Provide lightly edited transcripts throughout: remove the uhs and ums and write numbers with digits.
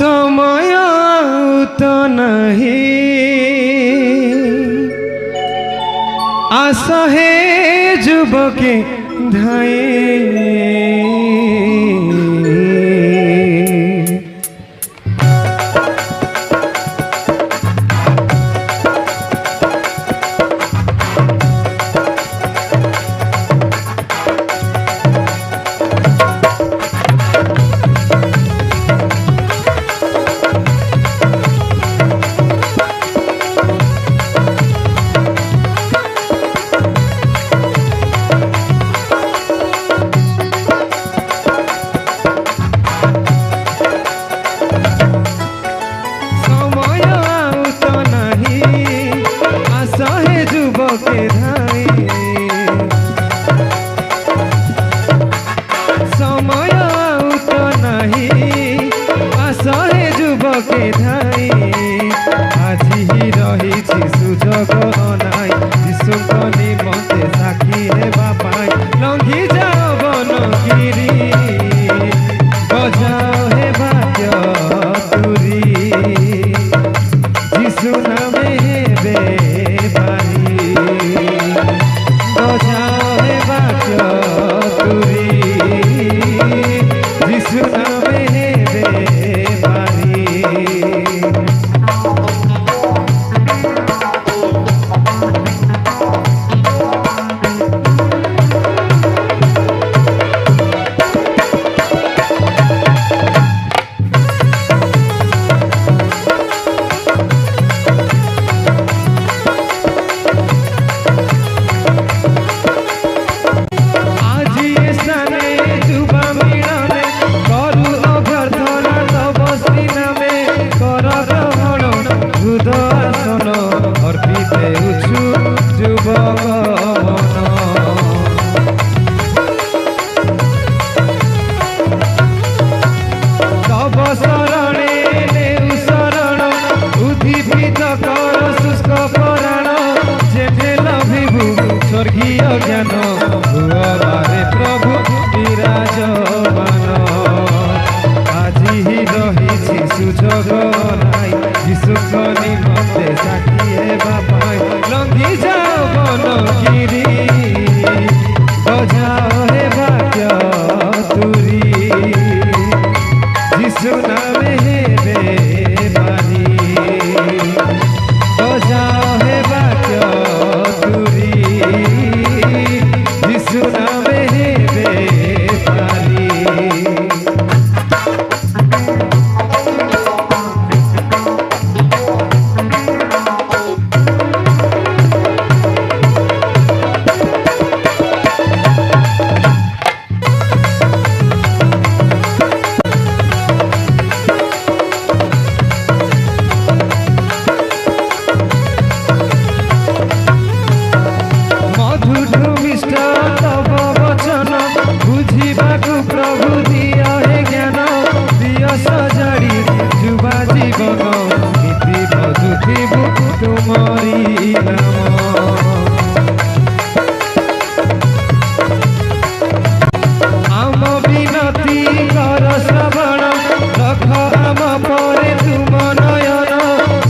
समय तो नहीं आस है जुबके धाए के धाई आज ही रही सुजोग नाई जीशुक निमंते साक्षी हेबा पाई लंघी जाओ बनगिरी बजाओ हे भाग्य तुरी जीशु नामे हेबे बारी बजाओ हे भाग्य तुरी जीशु नामे हेबे बारी। स्वर्गीय ज्ञान भुवरे प्रभु विराजमान आज ही रही सुजोग नाई जीशुक निमंते साक्षी हेबा पाई लंघी जाओ बनगिरी बजाओ हे भाग्य तुरी जीशु नामे हेबे बारी बजाओ हे भाग्य तुरी जीशु नामे हेबे बारी। प्रभु दिया है ज्ञान दिया सजाड़ी जुबा जीवन नीति बजुथिबु तुमरी नाम आम विनती कर श्रवण रख आम परे तुम नयन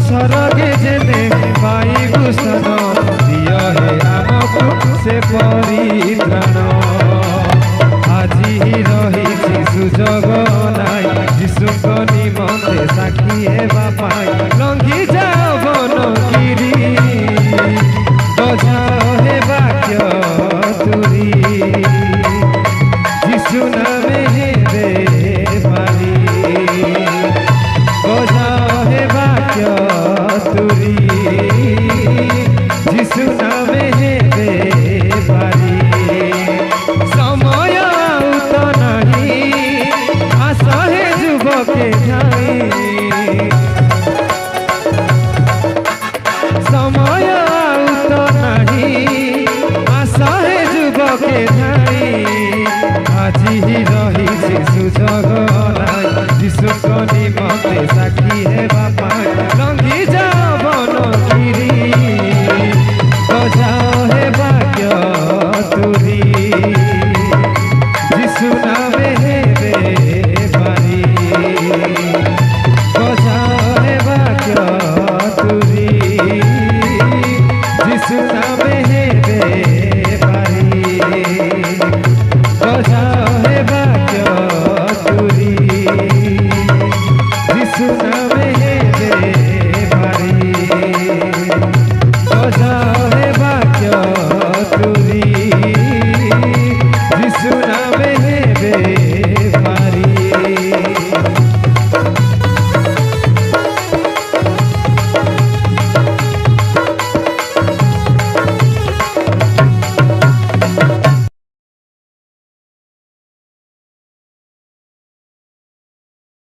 सरगे जेने पाई भूषण दिया है आमको से परित्राण आज ही रही सुजोग नाई जीशुक निमंते साक्षी हेबा पाई लंघी जाओ बनगिरी बजाओ हे भाग्य तुरी जीशु नामे हेबे बारी बजाओ हे भाग्य तुरी जीशु नामे हेबे बारी। समय के धाई समय तो नहीं आशा है जुबके धाई आज ही रही सुजोग नाई जीशुक निमंते साक्षी हेबा पाई लंघी जाओ बनगिरी बजाओ हे भाग्य तुरी जीशु नामे हेबे बारी।